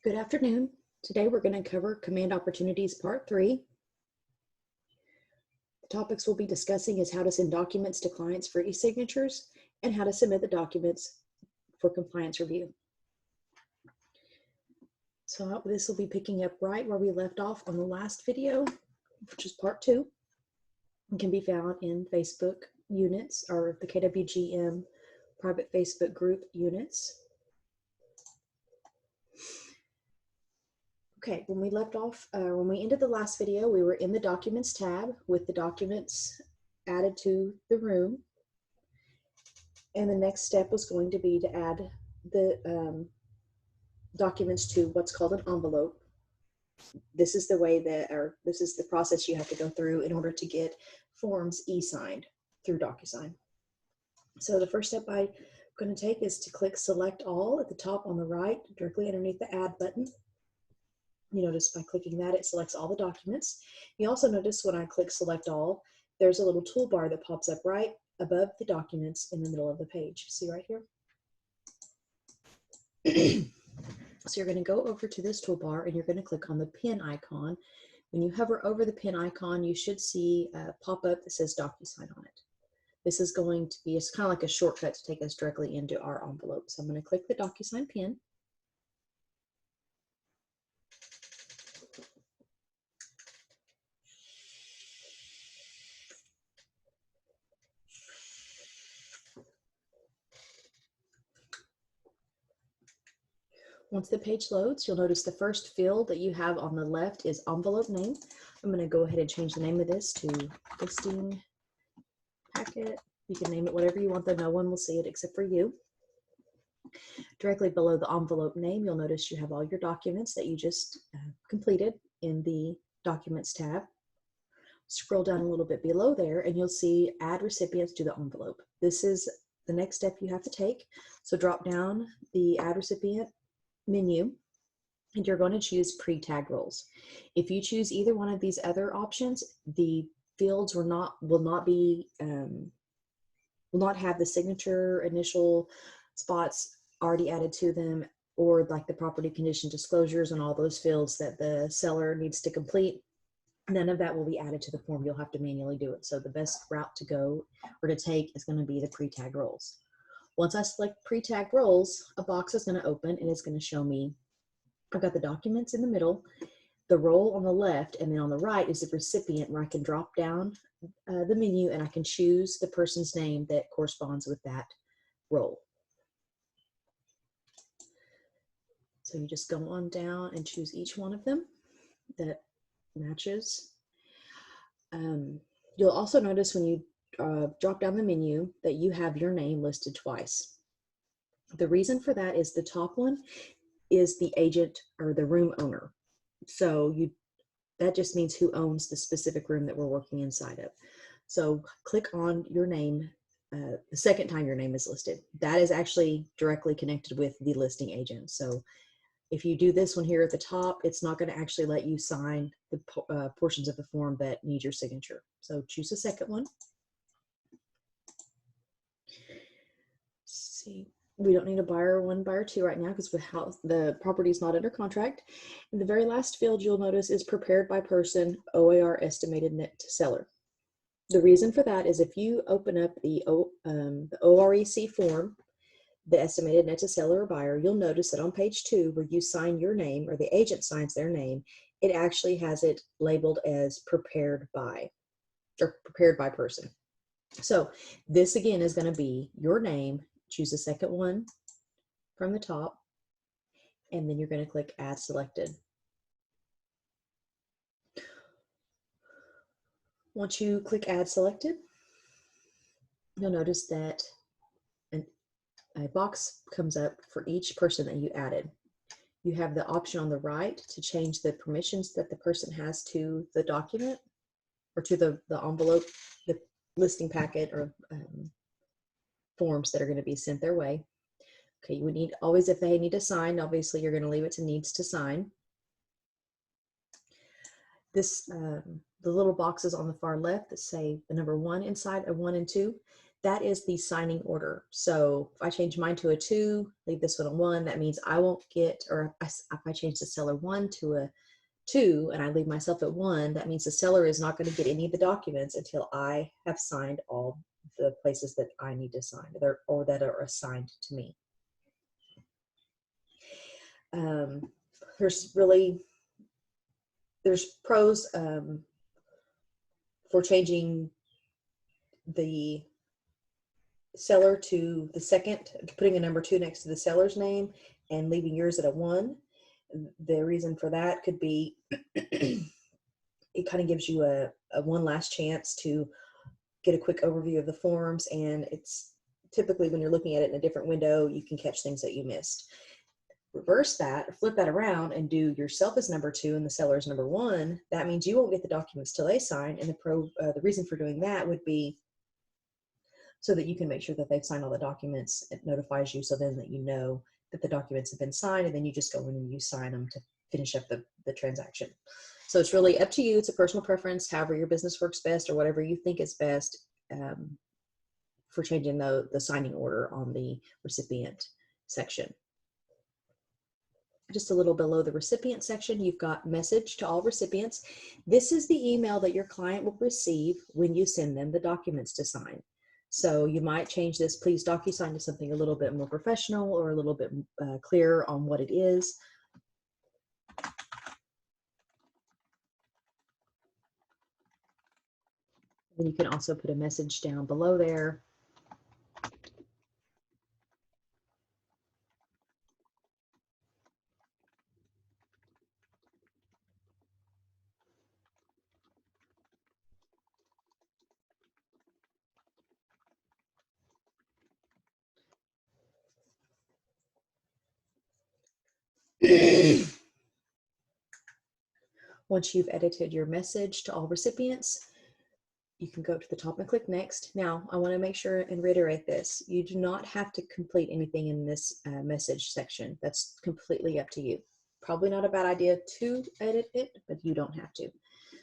Good afternoon. Today we're going to cover Command Opportunities Part 3. The topics we'll be discussing is how to send documents to clients for e-signatures and how to submit the documents for compliance review. So this will be picking up right where we left off on the last video, which is Part 2. It can be found in Facebook units or the KWGM private Facebook group units. Okay, when we left off, when we ended the last video, we were in the Documents tab with the documents added to the room. And the next step was going to be to add the documents to what's called an envelope. This is the way that, or this is the process you have to go through in order to get forms e-signed through Docusign. So the first step I'm going to take is to click Select All at the top on the right, directly underneath the Add button. You notice by clicking that, it selects all the documents. You also notice when I click Select All, there's a little toolbar that pops up right above the documents in the middle of the page. See right here? So you're going to go over to this toolbar and you're going to click on the pen icon. When you hover over the pen icon, you should see a pop-up that says Docusign on it. This is going to be, it's kind of like a shortcut to take us directly into our envelope. So I'm going to click the Docusign pen. Once the page loads, you'll notice the first field that you have on the left is envelope name. I'm going to go ahead and change the name of this to listing packet. You can name it whatever you want, though no one will see it except for you. Directly below the envelope name, you'll notice you have all your documents that you just completed in the Documents tab. Scroll down a little bit below there and you'll see Add Recipients to the envelope. This is the next step you have to take. So drop down the Add Recipient menu and you're going to choose pre-tag roles. If you choose either one of these other options, the fields will not have the signature initial spots already added to them, or like the property condition disclosures and all those fields that the seller needs to complete. None of that will be added to the form. You'll have to manually do it. So the best route to go or to take is going to be the pre-tag roles. Once I select pre-tag roles, a box is going to open and it's going to show me, I've got the documents in the middle, the role on the left, and then on the right is the recipient where I can drop down the menu and I can choose the person's name that corresponds with that role. So you just go on down and choose each one of them that matches. You'll also notice when you drop down the menu that you have your name listed twice. The reason for that is the top one is the agent or the room owner. So that just means who owns the specific room that we're working inside of. So click on your name the second time your name is listed. That is actually directly connected with the listing agent. So if you do this one here at the top, it's not going to actually let you sign the portions of the form that need your signature. So choose the second one. See, we don't need a buyer 1, buyer 2 right now because the property is not under contract. And the very last field you'll notice is prepared by person, OAR estimated net to seller. The reason for that is if you open up the OREC form, the estimated net to seller or buyer, you'll notice that on page 2 where you sign your name or the agent signs their name, it actually has it labeled as prepared by or prepared by person. So this again is going to be your name. Choose the second one from the top, and then you're going to click Add Selected. Once you click Add Selected, you'll notice that a box comes up for each person that you added. You have the option on the right to change the permissions that the person has to the document or to the envelope, the listing packet, or forms that are going to be sent their way. Okay, you would need always, if they need to sign, obviously you're going to leave it to needs to sign. This the little boxes on the far left that say the number 1 inside of 1 and 2, that is the signing order. So if I change mine to a 2, leave this one a 1, that means I won't get, or if I change the seller 1 to a 2 and I leave myself at 1, that means the seller is not going to get any of the documents until I have signed all the places that I need to sign or that are assigned to me. There's pros for changing the seller to the second, putting a number 2 next to the seller's name and leaving yours at a 1. The reason for that could be it kind of gives you a one last chance to get a quick overview of the forms, and it's typically when you're looking at it in a different window, you can catch things that you missed. Reverse that, or flip that around and do yourself as number 2 and the seller as number 1. That means you won't get the documents till they sign, and the reason for doing that would be so that you can make sure that they've signed all the documents. It notifies you so then that you know that the documents have been signed, and then you just go in and you sign them to finish up the transaction. So it's really up to you. It's a personal preference, however your business works best or whatever you think is best for changing the signing order on the recipient section. Just a little below the recipient section, you've got message to all recipients. This is the email that your client will receive when you send them the documents to sign. So you might change this, please Docusign, to something a little bit more professional or a little bit clearer on what it is. And you can also put a message down below there. Once you've edited your message to all recipients, you can go to the top and click next. Now, I want to make sure and reiterate this. You do not have to complete anything in this message section. That's completely up to you. Probably not a bad idea to edit it, but you don't have to.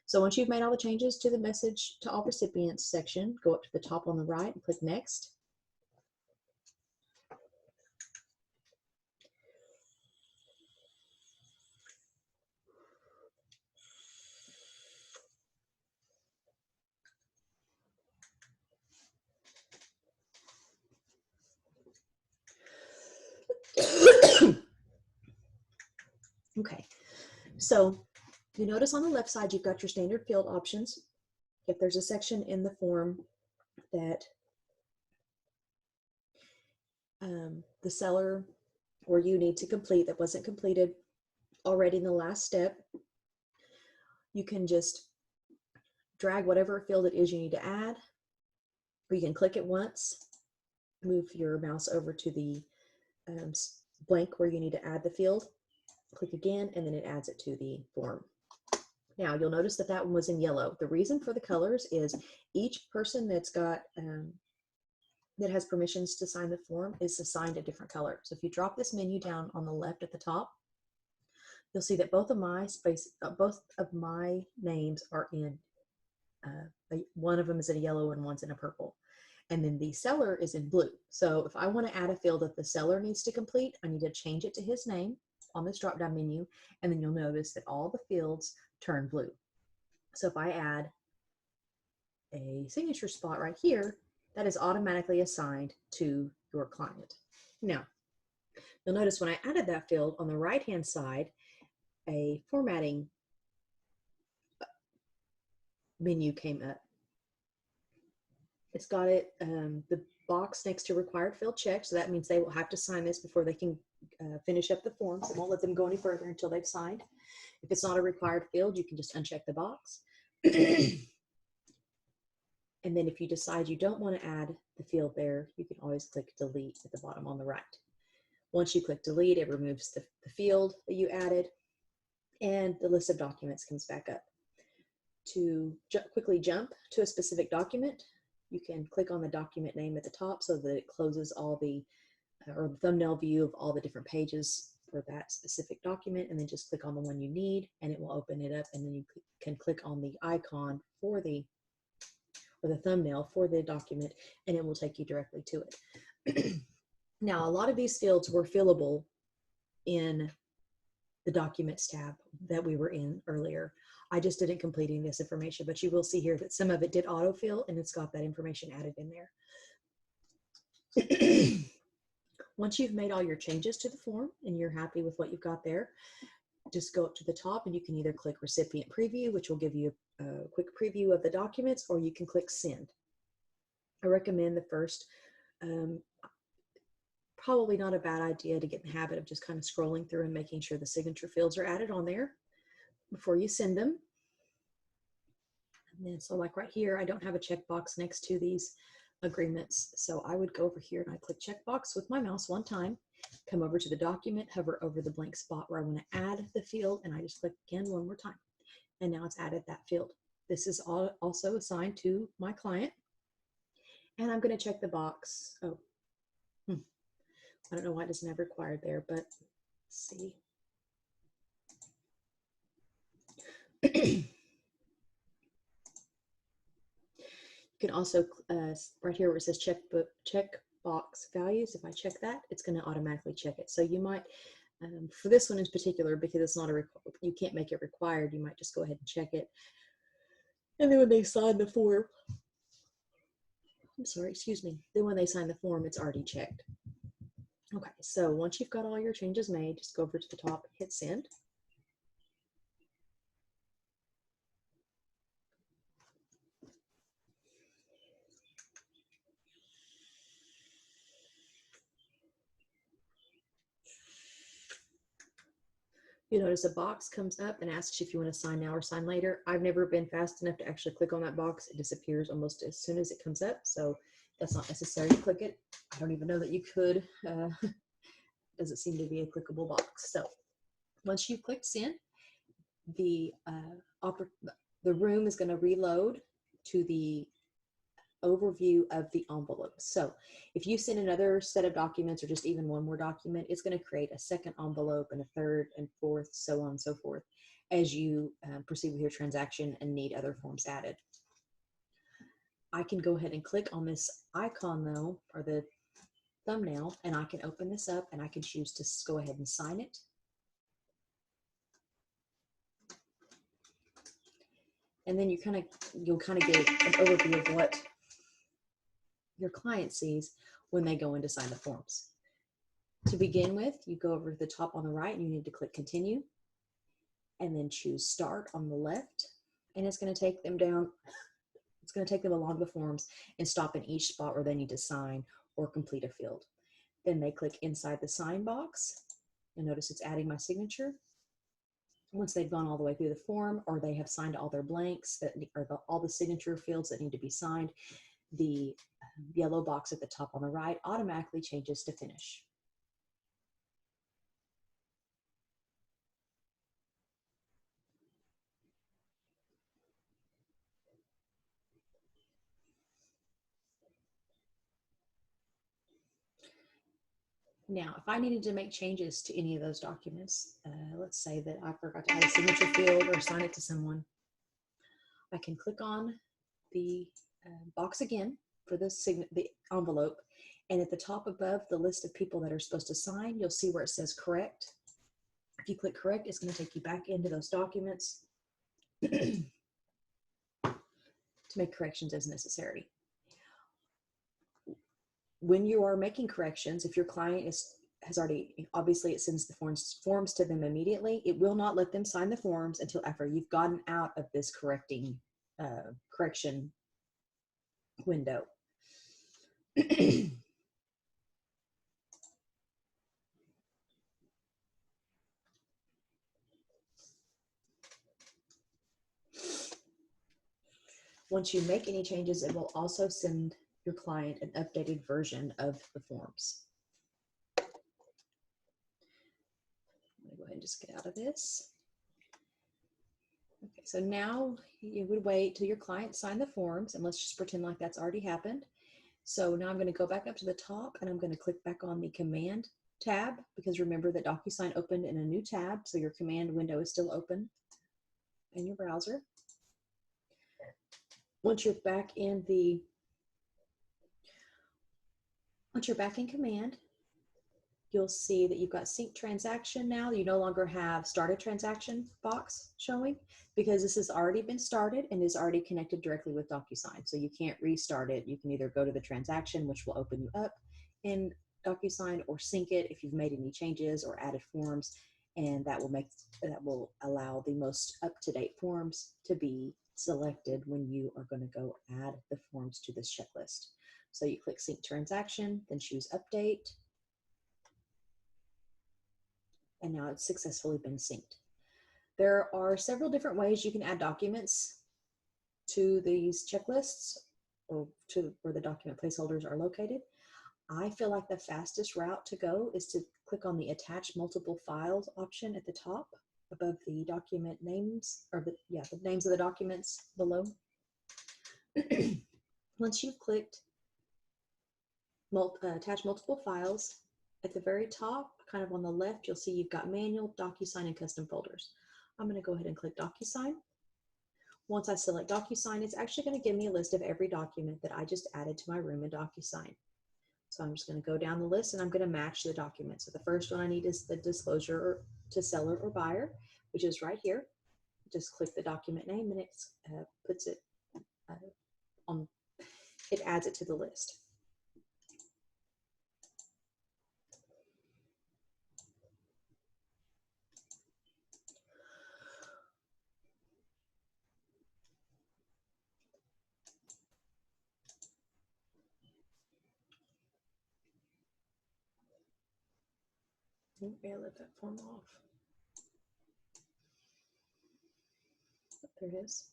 So once you've made all the changes to the message to all recipients section, go up to the top on the right and click next. Okay, so you notice on the left side, you've got your standard field options. If there's a section in the form that the seller or you need to complete that wasn't completed already in the last step, you can just drag whatever field it is you need to add, or you can click it once, move your mouse over to the blank where you need to add the field, click again, and then it adds it to the form. Now you'll notice that that one was in yellow. The reason for the colors is each person that's got that has permissions to sign the form is assigned a different color. So if you drop this menu down on the left at the top, you'll see that both of my names are in one of them is in a yellow and one's in a purple. And then the seller is in blue. So if I want to add a field that the seller needs to complete, I need to change it to his name on this drop-down menu, and then you'll notice that all the fields turn blue. So if I add a signature spot right here, that is automatically assigned to your client. Now, you'll notice when I added that field on the right-hand side, a formatting menu came up. It's got it, the box next to required field checked, so that means they will have to sign this before they can finish up the forms. It won't let them go any further until they've signed. If it's not a required field, you can just uncheck the box. And then if you decide you don't want to add the field there, you can always click delete at the bottom on the right. Once you click delete, it removes the field that you added, and the list of documents comes back up. To quickly jump to a specific document, you can click on the document name at the top so that it closes all the, or the thumbnail view of all the different pages for that specific document, and then just click on the one you need and it will open it up, and then you can click on the icon for the or the thumbnail for the document, and it will take you directly to it. Now, a lot of these fields were fillable in the Documents tab that we were in earlier. I just didn't complete any of this information, but you will see here that some of it did autofill, and it's got that information added in there. Once you've made all your changes to the form and you're happy with what you've got there, just go up to the top and you can either click Recipient Preview, which will give you a quick preview of the documents, or you can click Send. I recommend the first. Probably not a bad idea to get in the habit of just kind of scrolling through and making sure the signature fields are added on there before you send them. And then, so like right here, I don't have a checkbox next to these agreements. So I would go over here and I click checkbox with my mouse one time, come over to the document, hover over the blank spot where I want to add the field, and I just click again one more time. And now it's added that field. This is also assigned to my client. And I'm going to check the box. Oh, I don't know why it doesn't have required there, but let's see. You can also, right here where it says checkbox values, if I check that, it's going to automatically check it. So you might, for this one in particular, because it's not you can't make it required, you might just go ahead and check it. And then when they sign the form, I'm sorry, excuse me, then when they sign the form, it's already checked. Okay, so once you've got all your changes made, just go over to the top, hit send. You notice a box comes up and asks you if you want to sign now or sign later. I've never been fast enough to actually click on that box. It disappears almost as soon as it comes up, so that's not necessary to click it. I don't even know that you could. Doesn't seem to be a clickable box. So once you've clicked send, the room is going to reload to the overview of the envelope. So if you send another set of documents or just even one more document, it's going to create a second envelope and a third and fourth, so on and so forth, as you proceed with your transaction and need other forms added. I can go ahead and click on this icon though, or the thumbnail, and I can open this up and I can choose to go ahead and sign it. And then you'll kind of get an overview of what your client sees when they go in to sign the forms. To begin with, you go over to the top on the right and you need to click continue, and then choose start on the left, and it's going to take them down. It's going to take them along the forms and stop in each spot where they need to sign or complete a field. Then they click inside the sign box, and notice it's adding my signature. Once they've gone all the way through the form, or they have signed all their blanks all the signature fields that need to be signed, the yellow box at the top on the right automatically changes to finish. Now, if I needed to make changes to any of those documents, let's say that I forgot to add a signature field or assign it to someone, I can click on the box again for the envelope, and at the top above the list of people that are supposed to sign, you'll see where it says correct. If you click correct, it's going to take you back into those documents to make corrections as necessary. When you are making corrections, if your client has already, obviously it sends the forms to them immediately, it will not let them sign the forms until after you've gotten out of this correction window. Once you make any changes, it will also send your client an updated version of the forms. I'm going to go ahead and just get out of this. Okay, so now you would wait till your client signed the forms, and let's just pretend like that's already happened. So now I'm going to go back up to the top, and I'm going to click back on the Command tab, because remember that Docusign opened in a new tab, so your command window is still open in your browser. Once you're back in command, you'll see that you've got sync transaction now. You no longer have started transaction box showing because this has already been started and is already connected directly with Docusign. So you can't restart it. You can either go to the transaction, which will open you up in Docusign, or sync it if you've made any changes or added forms, and that will allow the most up-to-date forms to be selected when you are going to go add the forms to this checklist. So you click sync transaction, then choose update, and now it's successfully been synced. There are several different ways you can add documents to these checklists or to where the document placeholders are located. I feel like the fastest route to go is to click on the attach multiple files option at the top above the document names, or the names of the documents below. Once you've clicked attach multiple files, at the very top, kind of on the left, you'll see you've got manual, Docusign, and custom folders. I'm going to go ahead and click Docusign. Once I select Docusign, it's actually going to give me a list of every document that I just added to my room in Docusign. So I'm just going to go down the list and I'm going to match the documents. So the first one I need is the disclosure to seller or buyer, which is right here. Just click the document name and it puts it it adds it to the list. Maybe I let that form off. There it is.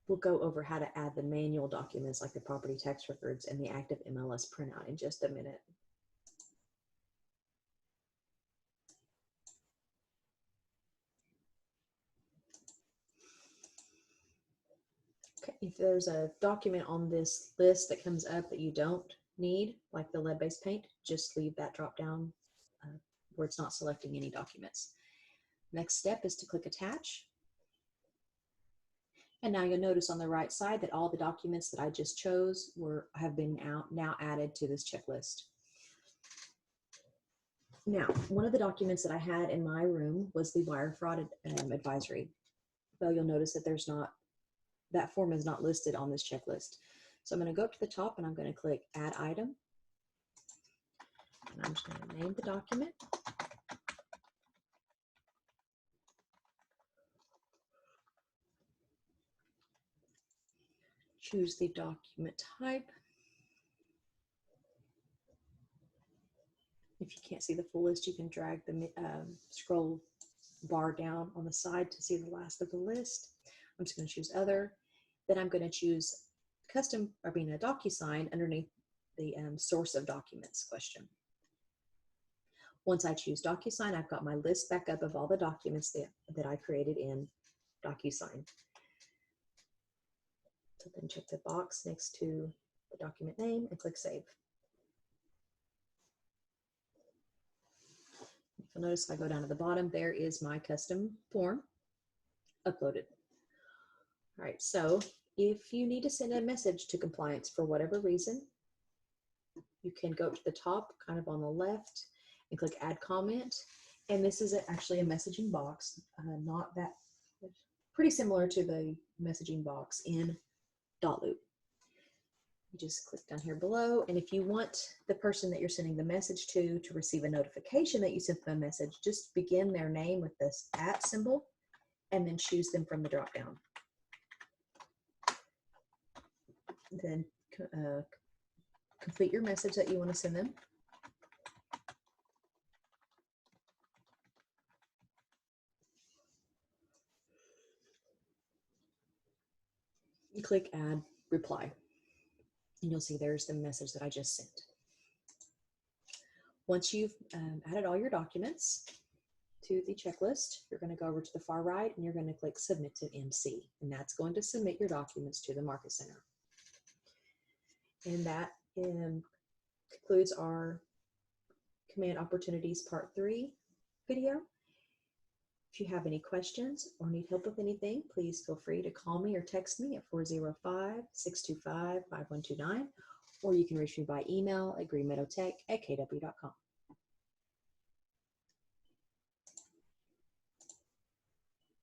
We'll go over how to add the manual documents like the property tax records and the active MLS printout in just a minute. Okay, if there's a document on this list that comes up that you don't need, like the lead-based paint, just leave that drop down where it's not selecting any documents. Next step is to click attach. And now you'll notice on the right side that all the documents that I just chose have been now added to this checklist. Now, one of the documents that I had in my room was the wire fraud advisory. Well, you'll notice that that form is not listed on this checklist. So I'm going to go up to the top and I'm going to click add item. And I'm just going to name the document. Choose the document type. If you can't see the full list, you can drag the scroll bar down on the side to see the last of the list. I'm just going to choose other. Then I'm going to choose a Docusign underneath the source of documents question. Once I choose Docusign, I've got my list back up of all the documents that I created in Docusign. So then check the box next to the document name and click Save. You'll notice if I go down to the bottom, there is my custom form uploaded. All right, so if you need to send a message to compliance for whatever reason, you can go to the top, kind of on the left, and click Add Comment. And this is actually a messaging box, pretty similar to the messaging box in Dotloop. You just click down here below, and if you want the person that you're sending the message to receive a notification that you sent them a message, just begin their name with this @ symbol and then choose them from the drop down. Then complete your message that you want to send them. You click Add Reply, and you'll see there's the message that I just sent. Once you've added all your documents to the checklist, you're going to go over to the far right and you're going to click Submit to MC, and that's going to submit your documents to the Market Center. And that concludes our Command Opportunities Part 3 video. If you have any questions or need help with anything, please feel free to call me or text me at 405-625-5129, or you can reach me by email at greenmeadowtech@kw.com.